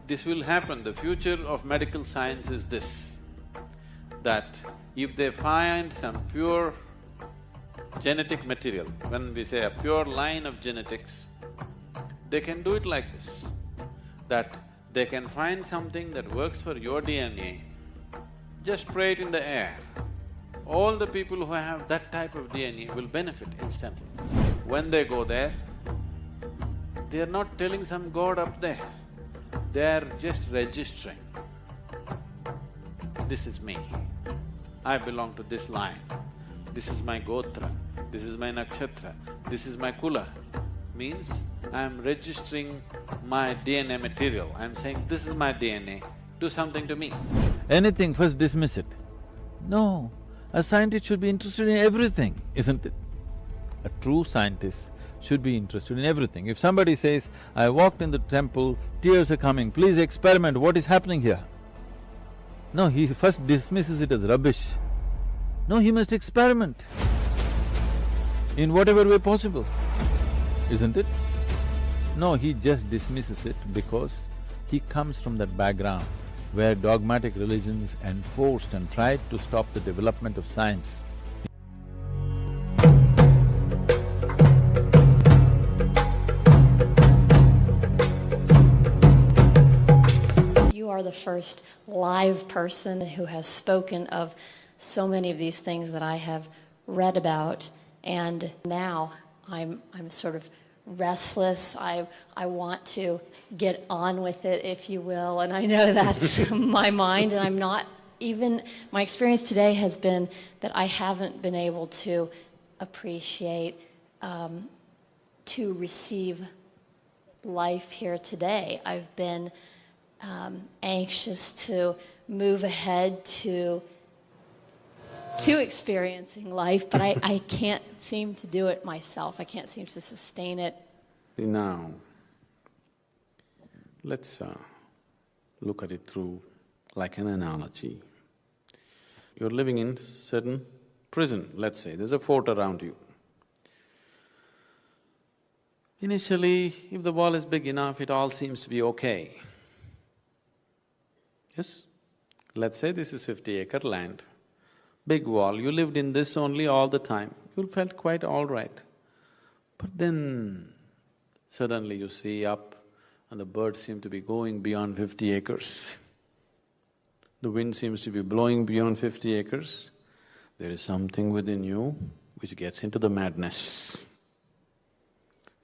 this will happen. The future of medical science is this, that if they find some pure genetic material, when we say a pure line of genetics, they can do it like this, that they can find something that works for your DNA, just spray it in the air. All the people who have that type of DNA will benefit instantly. When they go there, they are not telling some god up there, they are just registering. This is me, I belong to this line, this is my gotra, this is my nakshatra, this is my kula. Means I'm registering my DNA material, I'm saying this is my DNA, do something to me. Anything, first dismiss it. No, a scientist should be interested in everything, isn't it? A true scientist should be interested in everything. If somebody says, I walked in the temple, tears are coming, please experiment, what is happening here? No, he first dismisses it as rubbish. No, he must experiment in whatever way possible, isn't it? No, he just dismisses it because he comes from that background where dogmatic religions enforced and tried to stop the development of science. You are the first live person who has spoken of so many of these things that I have read about, and now I'm sort of restless. I want to get on with it, if you will, and I know that's my mind, and I'm not even… My experience today has been that I haven't been able to appreciate, to receive life here today. I've been anxious to move ahead to experiencing life, but I can't seem to do it myself. I can't seem to sustain it. Now, let's look at it through like an analogy. You're living in certain prison, let's say, there's a fort around you. Initially, if the wall is big enough, it all seems to be okay. Yes? Let's say this is 50-acre land, big wall, you lived in this only all the time, you felt quite all right. But then suddenly you see up and the birds seem to be going beyond 50 acres. The wind seems to be blowing beyond 50 acres. There is something within you which gets into the madness.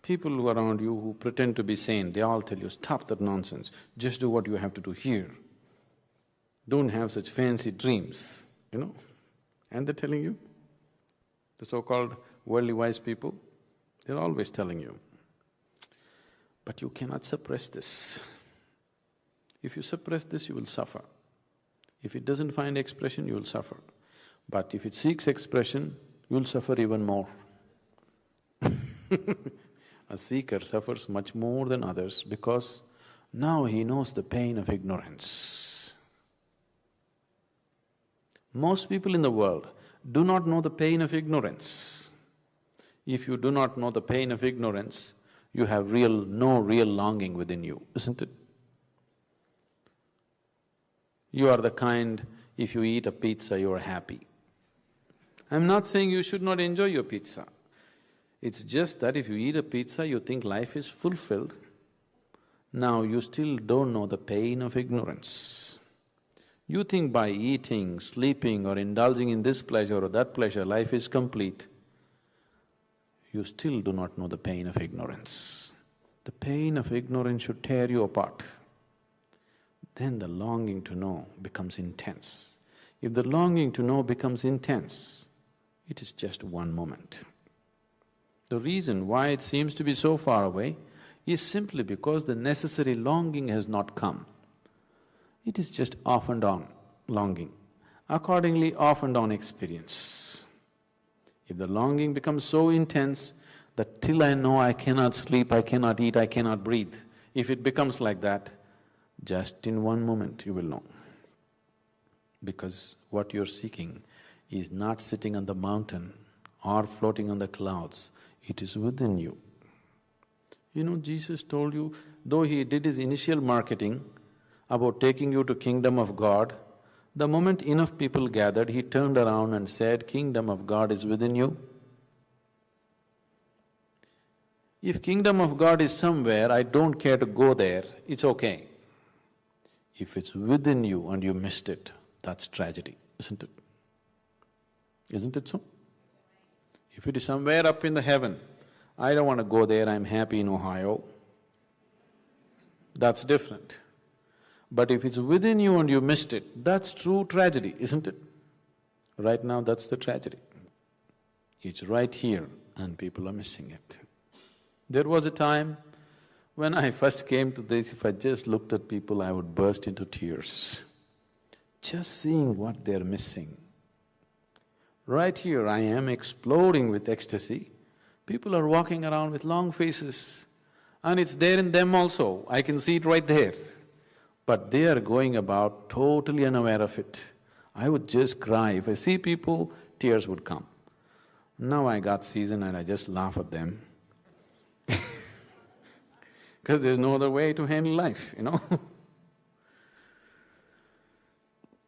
People who are around you who pretend to be sane, they all tell you, stop that nonsense, just do what you have to do here. Don't have such fancy dreams, you know. And they're telling you, the so-called worldly wise people, they're always telling you. But you cannot suppress this. If you suppress this, you will suffer. If it doesn't find expression, you will suffer. But if it seeks expression, you will suffer even more. A seeker suffers much more than others because now he knows the pain of ignorance. Most people in the world do not know the pain of ignorance. If you do not know the pain of ignorance, you have no real longing within you, isn't it? You are the kind, if you eat a pizza, you are happy. I'm not saying you should not enjoy your pizza. It's just that if you eat a pizza, you think life is fulfilled. Now you still don't know the pain of ignorance. You think by eating, sleeping or indulging in this pleasure or that pleasure, life is complete. You still do not know the pain of ignorance. The pain of ignorance should tear you apart. Then the longing to know becomes intense. If the longing to know becomes intense, it is just one moment. The reason why it seems to be so far away is simply because the necessary longing has not come. It is just off and on longing, accordingly off and on experience. If the longing becomes so intense that till I know I cannot sleep, I cannot eat, I cannot breathe, if it becomes like that, just in one moment you will know. Because what you're seeking is not sitting on the mountain or floating on the clouds, it is within you. You know, Jesus told you, though he did his initial marketing, about taking you to kingdom of God, the moment enough people gathered, he turned around and said, "Kingdom of God is within you." If kingdom of God is somewhere, I don't care to go there, it's okay. If it's within you and you missed it, that's tragedy, isn't it? Isn't it so? If it is somewhere up in the heaven, I don't want to go there, I'm happy in Ohio, that's different. But if it's within you and you missed it, that's true tragedy, isn't it? Right now, that's the tragedy. It's right here and people are missing it. There was a time when I first came to this, if I just looked at people, I would burst into tears, just seeing what they're missing. Right here, I am exploding with ecstasy. People are walking around with long faces, and it's there in them also, I can see it right there. But they are going about totally unaware of it. I would just cry. If I see people, tears would come. Now I got seasoned and I just laugh at them because there's no other way to handle life, you know.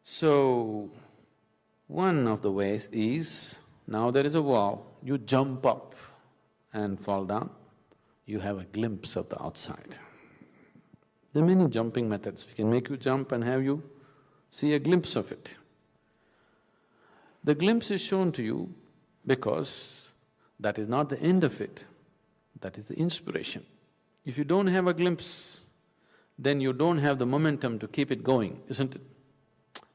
So, one of the ways is, now there is a wall, you jump up and fall down, you have a glimpse of the outside. There are many jumping methods. We can make you jump and have you see a glimpse of it. The glimpse is shown to you because that is not the end of it, that is the inspiration. If you don't have a glimpse, then you don't have the momentum to keep it going, isn't it?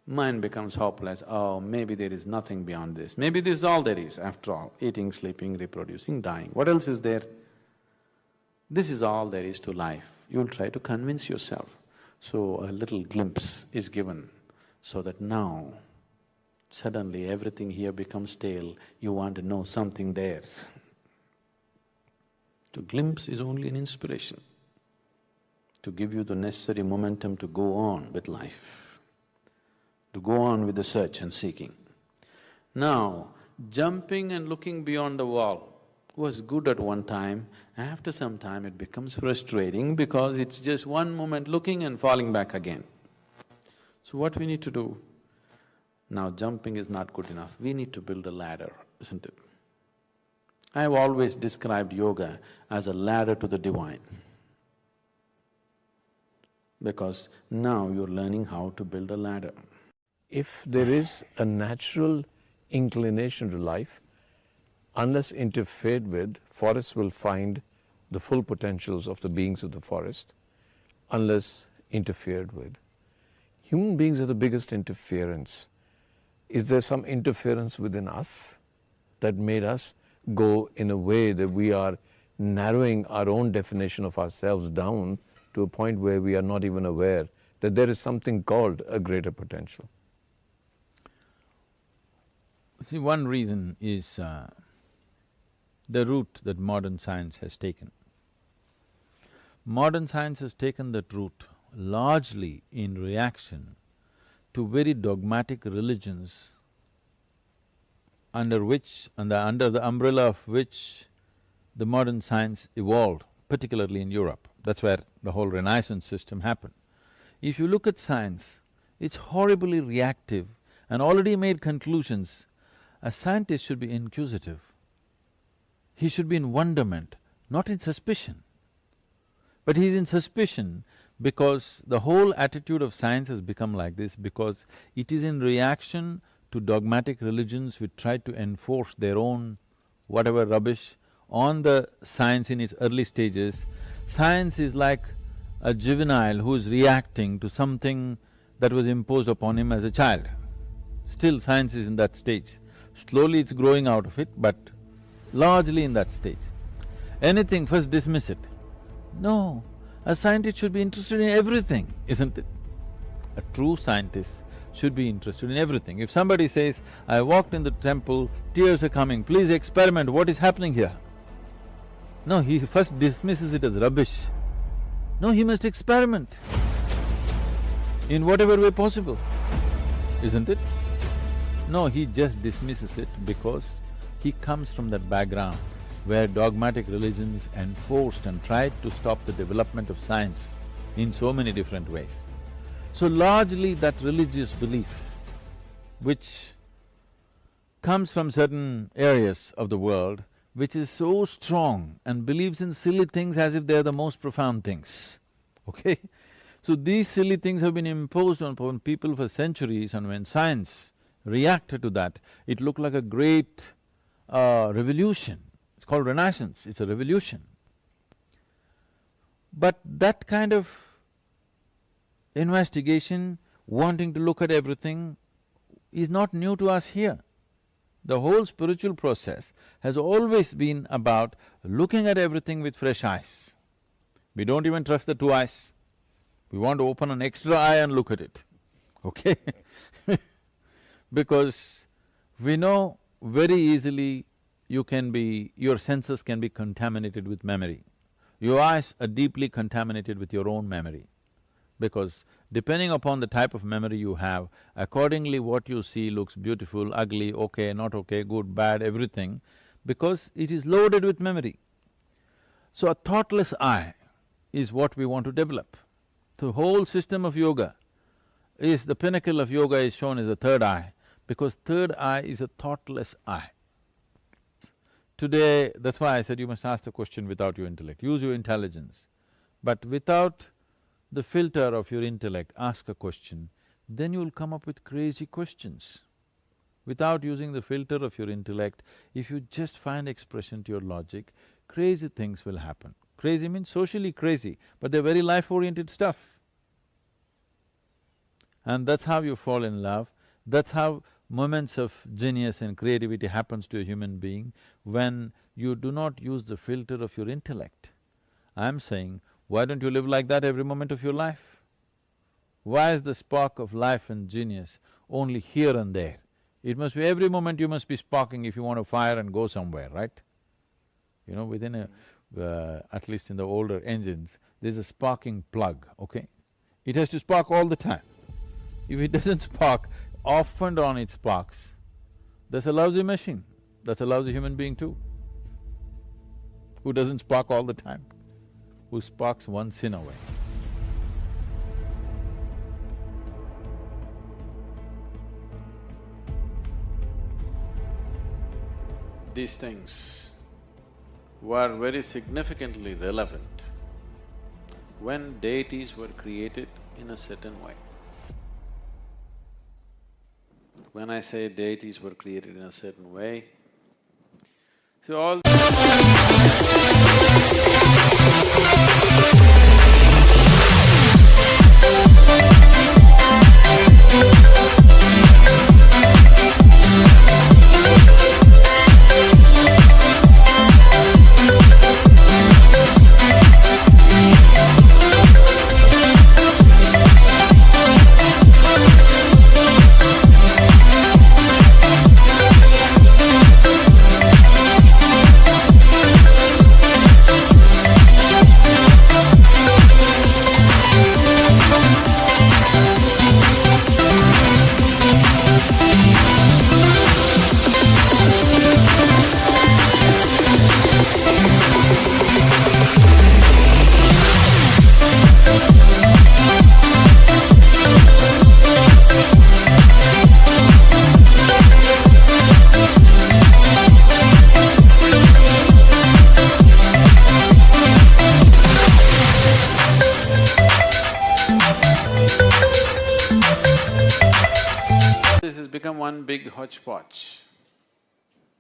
Mind becomes hopeless, oh, maybe there is nothing beyond this, maybe this is all there is after all, eating, sleeping, reproducing, dying, what else is there? This is all there is to life. You'll try to convince yourself. So a little glimpse is given so that now suddenly everything here becomes stale, you want to know something there. To glimpse is only an inspiration to give you the necessary momentum to go on with life, to go on with the search and seeking. Now, jumping and looking beyond the wall was good at one time, after some time it becomes frustrating because it's just one moment looking and falling back again. So what we need to do? Now jumping is not good enough, we need to build a ladder, isn't it? I have always described yoga as a ladder to the divine, because now you're learning how to build a ladder. If there is a natural inclination to life, unless interfered with, forests will find the full potentials of the beings of the forest, unless interfered with. Human beings are the biggest interference. Is there some interference within us that made us go in a way that we are narrowing our own definition of ourselves down to a point where we are not even aware that there is something called a greater potential? See, one reason is the route that modern science has taken. Modern science has taken that route largely in reaction to very dogmatic religions under the umbrella of which the modern science evolved, particularly in Europe. That's where the whole Renaissance system happened. If you look at science, it's horribly reactive and already made conclusions. A scientist should be inquisitive. He should be in wonderment, not in suspicion. But he's in suspicion because the whole attitude of science has become like this, because it is in reaction to dogmatic religions which try to enforce their own whatever rubbish on the science in its early stages. Science is like a juvenile who is reacting to something that was imposed upon him as a child. Still science is in that stage. Slowly it's growing out of it, but largely in that stage. Anything, first dismiss it. No, a scientist should be interested in everything, isn't it? A true scientist should be interested in everything. If somebody says, I walked in the temple, tears are coming, please experiment, what is happening here? No, he first dismisses it as rubbish. No, he must experiment in whatever way possible, isn't it? No, he just dismisses it because he comes from that background where dogmatic religions enforced and tried to stop the development of science in so many different ways. So largely that religious belief, which comes from certain areas of the world, which is so strong and believes in silly things as if they're the most profound things, okay? So these silly things have been imposed on people for centuries, and when science reacted to that, it looked like a great revolution. It's called Renaissance, it's a revolution. But that kind of investigation, wanting to look at everything, is not new to us here. The whole spiritual process has always been about looking at everything with fresh eyes. We don't even trust the two eyes. We want to open an extra eye and look at it, okay? Because we know very easily your senses can be contaminated with memory. Your eyes are deeply contaminated with your own memory, because depending upon the type of memory you have, accordingly what you see looks beautiful, ugly, okay, not okay, good, bad, everything, because it is loaded with memory. So a thoughtless eye is what we want to develop. The whole system of yoga is… the pinnacle of yoga is shown as a third eye, because third eye is a thoughtless eye. Today, that's why I said you must ask the question without your intellect, use your intelligence. But without the filter of your intellect, ask a question, then you'll come up with crazy questions. Without using the filter of your intellect, if you just find expression to your logic, crazy things will happen. Crazy means socially crazy, but they're very life-oriented stuff. And that's how you fall in love, that's how moments of genius and creativity happens to a human being, when you do not use the filter of your intellect. I'm saying, why don't you live like that every moment of your life? Why is the spark of life and genius only here and there? It must be every moment you must be sparking if you want to fire and go somewhere, right? You know, within at least in the older engines, there's a sparking plug, okay? It has to spark all the time. If it doesn't spark, off and on it sparks, that's a lousy machine, that's a lousy human being too, who doesn't spark all the time, who sparks once in a way. These things were very significantly relevant when deities were created in a certain way. When I say deities were created in a certain way, so all this has become one big hodgepodge.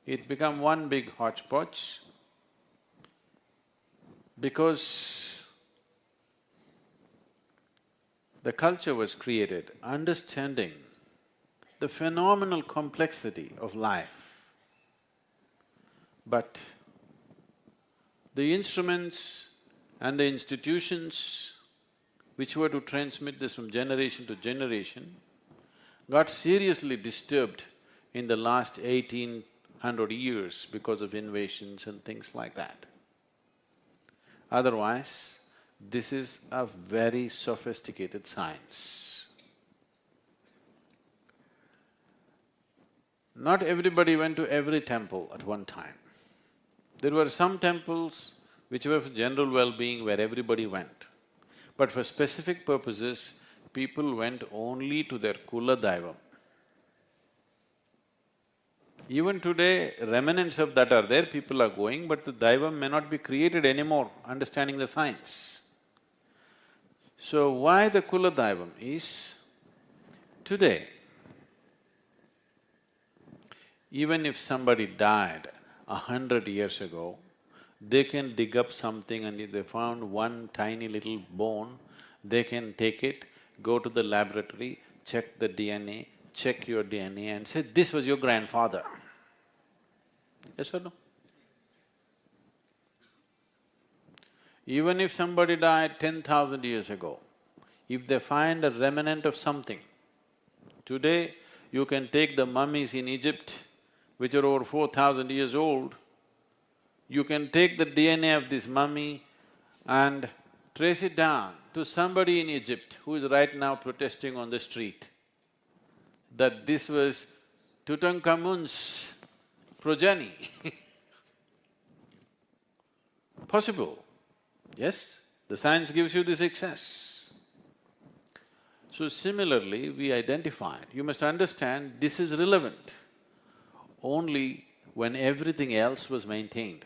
It became one big hodgepodge because the culture was created understanding the phenomenal complexity of life. But the instruments and the institutions which were to transmit this from generation to generation got seriously disturbed in the last 1800 years because of invasions and things like that. Otherwise, this is a very sophisticated science. Not everybody went to every temple at one time. There were some temples which were for general well-being where everybody went. But for specific purposes, people went only to their Kula Daivam. Even today, remnants of that are there, people are going, but the Daivam may not be created anymore, understanding the science. So why the Kula Daivam is, today, even if somebody died 100 years ago, they can dig up something and if they found one tiny little bone, they can take it, go to the laboratory, check the DNA, check your DNA and say, this was your grandfather. Yes or no? Even if somebody died 10,000 years ago, if they find a remnant of something, today you can take the mummies in Egypt, which are over 4,000 years old, you can take the DNA of this mummy and trace it down to somebody in Egypt who is right now protesting on the street, that this was Tutankhamun's progeny. Possible, yes? The science gives you this access. So similarly, we identified, you must understand this is relevant only when everything else was maintained.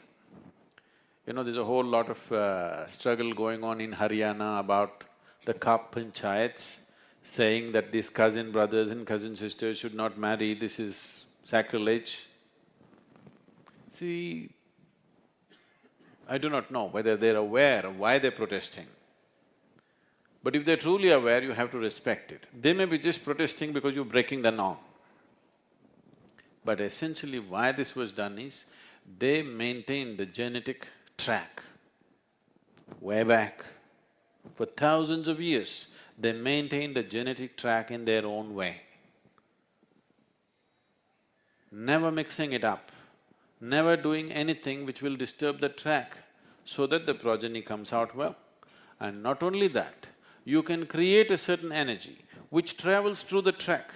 You know, there's a whole lot of struggle going on in Haryana about the Kap panchayats, saying that these cousin brothers and cousin sisters should not marry, this is sacrilege. See, I do not know whether they're aware of why they're protesting. But if they're truly aware, you have to respect it. They may be just protesting because you're breaking the norm. But essentially why this was done is, they maintained the genetic track way back. For thousands of years, they maintained the genetic track in their own way. Never mixing it up, never doing anything which will disturb the track, so that the progeny comes out well. And not only that, you can create a certain energy which travels through the track.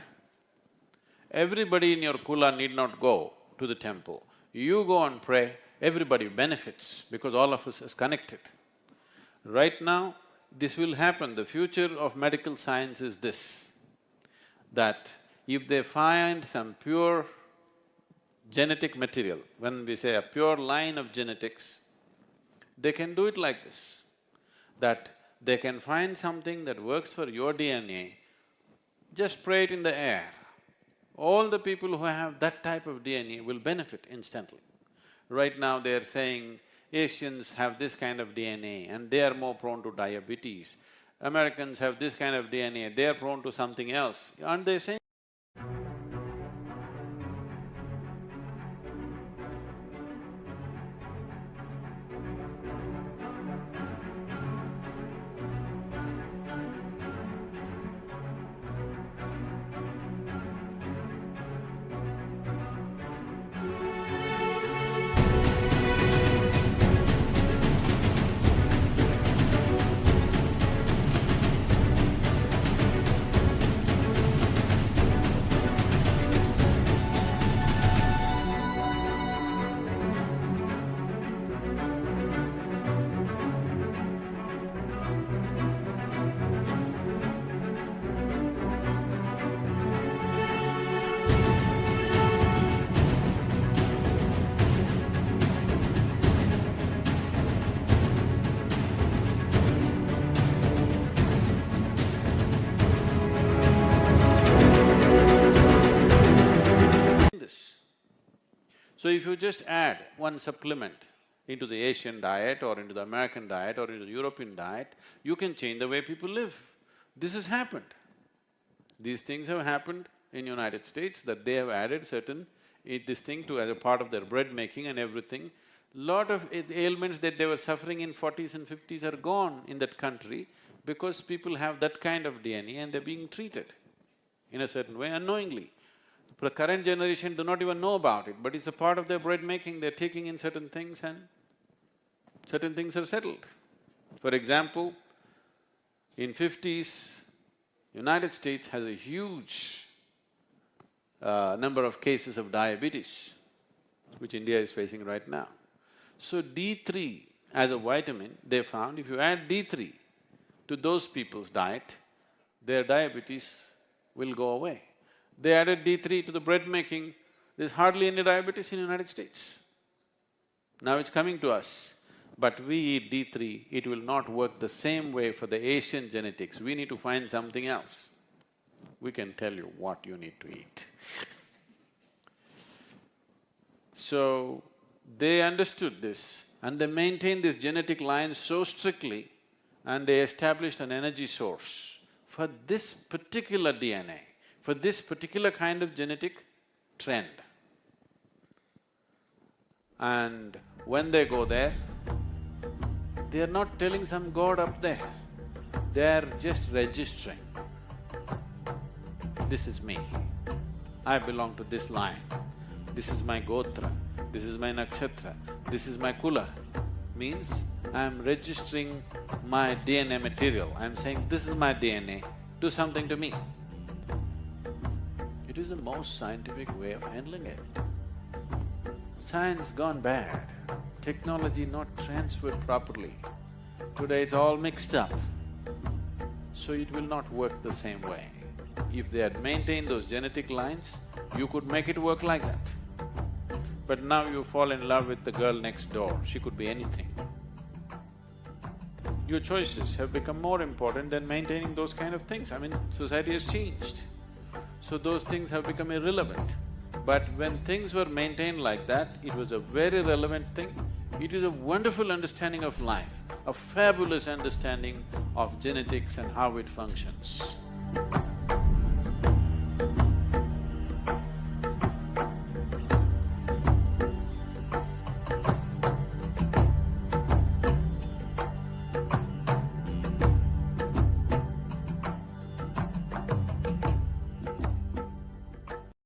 Everybody in your kula need not go to the temple. You go and pray, everybody benefits because all of us is connected. Right now, this will happen. The future of medical science is this, that if they find some pure genetic material, when we say a pure line of genetics, they can do it like this, that they can find something that works for your DNA, just spray it in the air. All the people who have that type of DNA will benefit instantly. Right now they're saying Asians have this kind of DNA and they are more prone to diabetes. Americans have this kind of DNA, they are prone to something else. Aren't they saying? this. So if you just add one supplement into the Asian diet or into the American diet or into the European diet, you can change the way people live. This has happened. These things have happened in United States, that they have added certain this thing to as a part of their bread making and everything. Lot of ailments that they were suffering in 40s and 50s are gone in that country because people have that kind of DNA and they're being treated in a certain way unknowingly. The current generation do not even know about it, but it's a part of their bread making, they're taking in certain things and certain things are settled. For example, in 50s, United States has a huge number of cases of diabetes, which India is facing right now. So D3 as a vitamin, they found if you add D3 to those people's diet, their diabetes will go away. They added D3 to the bread making, there's hardly any diabetes in the United States. Now it's coming to us, but we eat D3, it will not work the same way for the Asian genetics. We need to find something else. We can tell you what you need to eat. So, they understood this and they maintained this genetic line so strictly and they established an energy source for this particular DNA, for this particular kind of genetic trend. And when they go there, they are not telling some god up there, they are just registering. This is me, I belong to this line, this is my gotra, this is my nakshatra, this is my kula. Means I'm registering my DNA material, I'm saying this is my DNA, do something to me. It is the most scientific way of handling it. Science gone bad, technology not transferred properly. Today it's all mixed up, so it will not work the same way. If they had maintained those genetic lines, you could make it work like that. But now you fall in love with the girl next door, she could be anything. Your choices have become more important than maintaining those kind of things. I mean, society has changed, so those things have become irrelevant. But when things were maintained like that, it was a very relevant thing. It is a wonderful understanding of life, a fabulous understanding of genetics and how it functions.